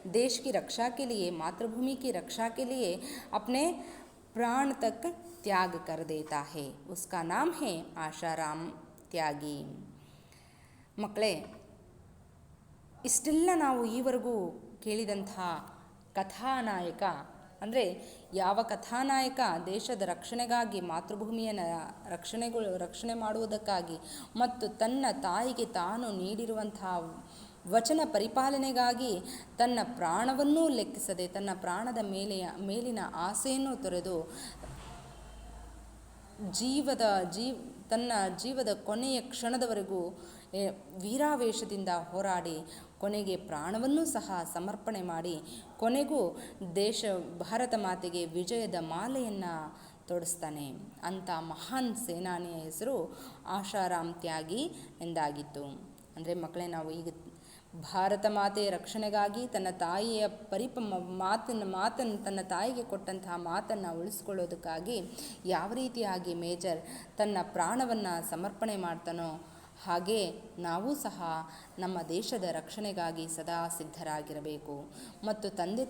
देश की रक्षा के लिए, मातृभूमि की रक्षा के लिए अपने प्राण तक त्याग कर देता है, उसका नाम है आशाराम त्यागी। ಮಕ್ಕಳೇ, ಇಷ್ಟೆಲ್ಲ ನಾವು ಈವರೆಗೂ ಕೇಳಿದಂಥ ಕಥಾನಾಯಕ ಅಂದರೆ ಯಾವ ಕಥಾನಾಯಕ ದೇಶದ ರಕ್ಷಣೆಗಾಗಿ, ಮಾತೃಭೂಮಿಯನ್ನು ರಕ್ಷಣೆ ಮಾಡುವುದಕ್ಕಾಗಿ ಮತ್ತು ತನ್ನ ತಾಯಿಗೆ ತಾನು ನೀಡಿರುವಂಥ ವಚನ ಪರಿಪಾಲನೆಗಾಗಿ ತನ್ನ ಪ್ರಾಣವನ್ನೂ ಲೆಕ್ಕಿಸದೆ, ತನ್ನ ಪ್ರಾಣದ ಮೇಲಿನ ಆಸೆಯನ್ನು ತೊರೆದು ತನ್ನ ಜೀವದ ಕೊನೆಯ ಕ್ಷಣದವರೆಗೂ ವೀರಾವೇಶದಿಂದ ಹೋರಾಡಿ ಕೊನೆಗೆ ಪ್ರಾಣವನ್ನೂ ಸಹ ಸಮರ್ಪಣೆ ಮಾಡಿ ಕೊನೆಗೂ ಭಾರತ ಮಾತೆಗೆ ವಿಜಯದ ಮಾಲೆಯನ್ನು ತೊಡಿಸ್ತಾನೆ. ಅಂಥ ಮಹಾನ್ ಸೇನಾನಿಯ ಹೆಸರು ಆಶಾರಾಮ್ ತ್ಯಾಗಿ ಎಂದಾಗಿತ್ತು. ಅಂದರೆ ಮಕ್ಕಳೇ, ನಾವು ಈಗ ಭಾರತ ಮಾತೆಯ ರಕ್ಷಣೆಗಾಗಿ ತನ್ನ ತಾಯಿಯ ಮಾತನ್ನು ತನ್ನ ತಾಯಿಗೆ ಕೊಟ್ಟಂತಹ ಮಾತನ್ನು ಉಳಿಸ್ಕೊಳ್ಳೋದಕ್ಕಾಗಿ ಯಾವ ರೀತಿಯಾಗಿ ಮೇಜರ್ ತನ್ನ ಪ್ರಾಣವನ್ನು ಸಮರ್ಪಣೆ ಮಾಡ್ತಾನೋ, ಹಾಗೆ ನಾವು ಸಹ ನಮ್ಮ ದೇಶದ ರಕ್ಷಣೆಗಾಗಿ ಸದಾ ಸಿದ್ಧರಾಗಿರಬೇಕು ಮತ್ತು ತಂದೆ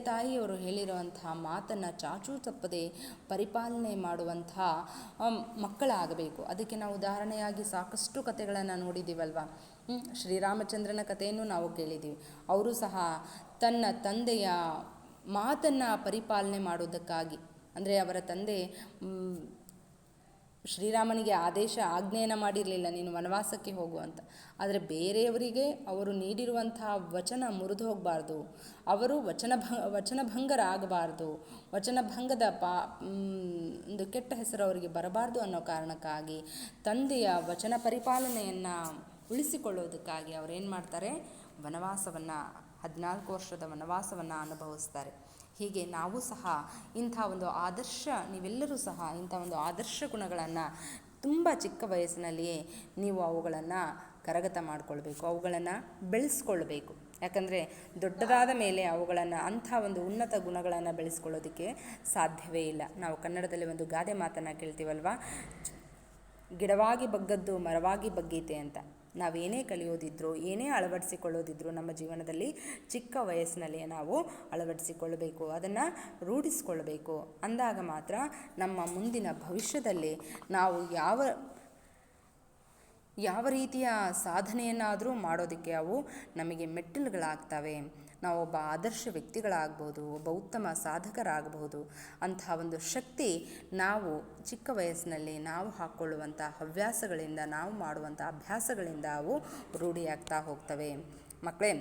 ತಾಯಿಯವರು ಹೇಳಿರುವಂತಹ ಮಾತನ್ನು ಚಾಚೂ ತಪ್ಪದೆ ಪರಿಪಾಲನೆ ಮಾಡುವಂಥ ಮಕ್ಕಳಾಗಬೇಕು. ಅದಕ್ಕೆ ನಾವು ಉದಾಹರಣೆಯಾಗಿ ಸಾಕಷ್ಟು ಕಥೆಗಳನ್ನು ನೋಡಿದ್ದೀವಲ್ವ. ಶ್ರೀರಾಮಚಂದ್ರನ ಕಥೆಯನ್ನು ನಾವು ಕೇಳಿದ್ದೀವಿ. ಅವರು ಸಹ ತನ್ನ ತಂದೆಯ ಮಾತನ್ನು ಪರಿಪಾಲನೆ ಮಾಡೋದಕ್ಕಾಗಿ, ಅಂದರೆ ಅವರ ತಂದೆ ಶ್ರೀರಾಮನಿಗೆ ಆಜ್ಞೆಯನ್ನು ಮಾಡಿರಲಿಲ್ಲ, ನೀನು ವನವಾಸಕ್ಕೆ ಹೋಗು ಅಂತ. ಆದರೆ ಬೇರೆಯವರಿಗೆ ಅವರು ನೀಡಿರುವಂತಹ ವಚನ ಮುರಿದು ಹೋಗಬಾರ್ದು, ಅವರು ವಚನಭಂಗರಾಗಬಾರ್ದು, ವಚನಭಂಗದ ಒಂದು ಕೆಟ್ಟ ಹೆಸರು ಅವರಿಗೆ ಬರಬಾರ್ದು ಅನ್ನೋ ಕಾರಣಕ್ಕಾಗಿ ತಂದೆಯ ವಚನ ಪರಿಪಾಲನೆಯನ್ನು ಉಳಿಸಿಕೊಳ್ಳೋದಕ್ಕಾಗಿ ಅವರೇನು ಮಾಡ್ತಾರೆ, 14 ವರ್ಷದ ವನವಾಸವನ್ನು ಅನುಭವಿಸ್ತಾರೆ. ಹೀಗೆ ನಾವು ಸಹ ಇಂಥ ಒಂದು ನೀವೆಲ್ಲರೂ ಸಹ ಇಂಥ ಒಂದು ಆದರ್ಶ ಗುಣಗಳನ್ನು ತುಂಬ ಚಿಕ್ಕ ವಯಸ್ಸಿನಲ್ಲಿಯೇ ನೀವು ಅವುಗಳನ್ನು ಕರಗತ ಮಾಡಿಕೊಳ್ಬೇಕು, ಅವುಗಳನ್ನು ಬೆಳೆಸ್ಕೊಳ್ಬೇಕು. ಯಾಕಂದರೆ ದೊಡ್ಡದಾದ ಮೇಲೆ ಅಂಥ ಒಂದು ಉನ್ನತ ಗುಣಗಳನ್ನು ಬೆಳೆಸ್ಕೊಳ್ಳೋದಕ್ಕೆ ಸಾಧ್ಯವೇ ಇಲ್ಲ. ನಾವು ಕನ್ನಡದಲ್ಲಿ ಒಂದು ಗಾದೆ ಮಾತನ್ನು ಕೇಳ್ತೀವಲ್ವ, ಗಿಡವಾಗಿ ಬಗ್ಗದ್ದು ಮರವಾಗಿ ಬಗ್ಗೀತೆ ಅಂತ. ನಾವೇನೇ ಕಲಿಯೋದಿದ್ರು, ಏನೇ ಅಳವಡಿಸಿಕೊಳ್ಳೋದಿದ್ರು ನಮ್ಮ ಜೀವನದಲ್ಲಿ ಚಿಕ್ಕ ವಯಸ್ಸಿನಲ್ಲಿಯೇ ನಾವು ಅಳವಡಿಸಿಕೊಳ್ಳಬೇಕು, ಅದನ್ನು ರೂಢಿಸಿಕೊಳ್ಬೇಕು. ಅಂದಾಗ ಮಾತ್ರ ನಮ್ಮ ಮುಂದಿನ ಭವಿಷ್ಯದಲ್ಲಿ ನಾವು ಯಾವ ರೀತಿಯ ಸಾಧನೆಯನ್ನಾದರೂ ಮಾಡೋದಕ್ಕೆ ಅವು ನಮಗೆ ಮೆಟ್ಟಿಲುಗಳಾಗ್ತವೆ. ನಾವು ಒಬ್ಬ ಆದರ್ಶ ವ್ಯಕ್ತಿಗಳಾಗ್ಬೋದು, ಒಬ್ಬ ಉತ್ತಮ ಸಾಧಕರಾಗಬಹುದು. ಅಂಥ ಒಂದು ಶಕ್ತಿ ನಾವು ಚಿಕ್ಕ ವಯಸ್ಸಿನಲ್ಲಿ ನಾವು ಹಾಕ್ಕೊಳ್ಳುವಂಥ ಹವ್ಯಾಸಗಳಿಂದ, ನಾವು ಮಾಡುವಂಥ ಅಭ್ಯಾಸಗಳಿಂದ ಅವು ರೂಢಿಯಾಗ್ತಾ ಹೋಗ್ತವೆ. ಮಕ್ಕಳೇ,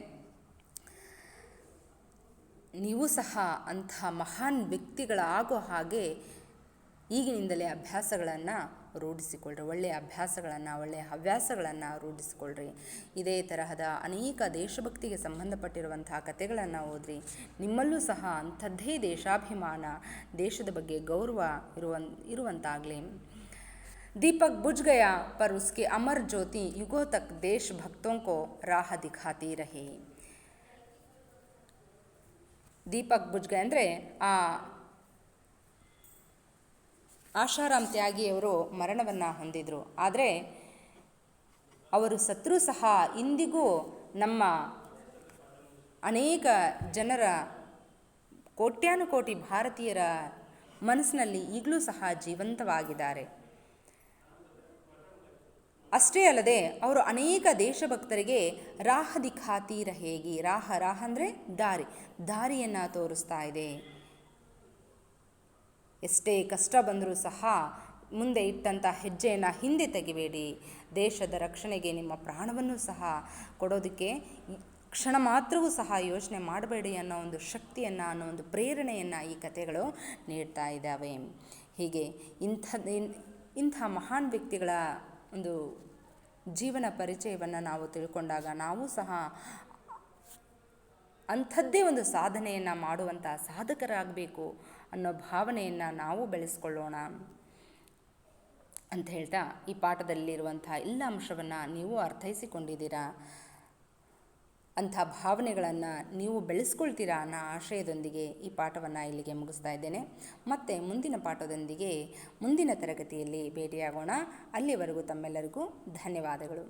ನೀವು ಸಹ ಅಂಥ ಮಹಾನ್ ವ್ಯಕ್ತಿಗಳಾಗೋ ಹಾಗೆ ಈಗಿನಿಂದಲೇ ಅಭ್ಯಾಸಗಳನ್ನು ರೂಢಿಸಿಕೊಳ್ಳ್ರಿ, ಒಳ್ಳೆಯ ಅಭ್ಯಾಸಗಳನ್ನು, ಒಳ್ಳೆಯ ಹವ್ಯಾಸಗಳನ್ನು ರೂಢಿಸಿಕೊಳ್ಳ್ರಿ. ಇದೇ ತರಹದ ಅನೇಕ ದೇಶಭಕ್ತಿಗೆ ಸಂಬಂಧಪಟ್ಟಿರುವಂತಹ ಕಥೆಗಳನ್ನು ಓದ್ರಿ. ನಿಮ್ಮಲ್ಲೂ ಸಹ ಅಂಥದ್ದೇ ದೇಶಾಭಿಮಾನ, ದೇಶದ ಬಗ್ಗೆ ಗೌರವ ಇರುವಂತಾಗಲಿ. दीपक बुझ गया पर उसकी अमर ज्योति युगों तक देश भक्तों को राह दिखाती रही. ದೀಪಕ್ ಬುಜ್ಗೆ ಅಂದರೆ ಆಶಾರಾಮ್ ತ್ಯಾಗಿಯವರು ಮರಣವನ್ನು ಹೊಂದಿದರು. ಆದರೆ ಅವರು ಸತ್ರೂ ಸಹ ಇಂದಿಗೂ ನಮ್ಮ ಅನೇಕ ಜನರ ಕೋಟ್ಯಾನುಕೋಟಿ ಭಾರತೀಯರ ಮನಸ್ಸಿನಲ್ಲಿ ಈಗಲೂ ಸಹ ಜೀವಂತವಾಗಿದ್ದಾರೆ. ಅಷ್ಟೇ ಅಲ್ಲದೆ ಅವರು ಅನೇಕ ದೇಶಭಕ್ತರಿಗೆ ರಾಹ ದಿಖಾತಿ ರಹೇಗಿ, ರಾಹ ಅಂದರೆ ದಾರಿಯನ್ನು ತೋರಿಸ್ತಾ ಇದೆ. ಎಷ್ಟೇ ಕಷ್ಟ ಬಂದರೂ ಸಹ ಮುಂದೆ ಇಟ್ಟಂಥ ಹೆಜ್ಜೆಯನ್ನು ಹಿಂದೆ ತೆಗಿಬೇಡಿ, ದೇಶದ ರಕ್ಷಣೆಗೆ ನಿಮ್ಮ ಪ್ರಾಣವನ್ನು ಸಹ ಕೊಡೋದಕ್ಕೆ ಕ್ಷಣ ಮಾತ್ರವೂ ಸಹ ಯೋಚನೆ ಮಾಡಬೇಡಿ ಅನ್ನೋ ಒಂದು ಶಕ್ತಿಯನ್ನು, ಅನ್ನೋ ಒಂದು ಪ್ರೇರಣೆಯನ್ನು ಈ ಕಥೆಗಳು ನೀಡ್ತಾ ಇದ್ದಾವೆ. ಹೀಗೆ ಇಂಥ ಮಹಾನ್ ವ್ಯಕ್ತಿಗಳ ಒಂದು ಜೀವನ ಪರಿಚಯವನ್ನು ನಾವು ತಿಳ್ಕೊಂಡಾಗ ನಾವು ಸಹ ಅಂಥದ್ದೇ ಒಂದು ಸಾಧನೆಯನ್ನು ಮಾಡುವಂಥ ಸಾಧಕರಾಗಬೇಕು ಅನ್ನೋ ಭಾವನೆಯನ್ನು ನಾವು ಬೆಳೆಸ್ಕೊಳ್ಳೋಣ ಅಂತ ಹೇಳ್ತಾ, ಈ ಪಾಠದಲ್ಲಿರುವಂಥ ಎಲ್ಲ ಅಂಶವನ್ನು ನೀವು ಅರ್ಥೈಸಿಕೊಂಡಿದ್ದೀರಾ, ಅಂಥ ಭಾವನೆಗಳನ್ನು ನೀವು ಬೆಳೆಸ್ಕೊಳ್ತೀರಾ ಅನ್ನೋ ಆಶಯದೊಂದಿಗೆ ಈ ಪಾಠವನ್ನು ಇಲ್ಲಿಗೆ ಮುಗಿಸ್ತಾ ಇದ್ದೇನೆ. ಮತ್ತೆ ಮುಂದಿನ ಪಾಠದೊಂದಿಗೆ ಮುಂದಿನ ತರಗತಿಯಲ್ಲಿ ಭೇಟಿಯಾಗೋಣ. ಅಲ್ಲಿವರೆಗೂ ತಮ್ಮೆಲ್ಲರಿಗೂ ಧನ್ಯವಾದಗಳು.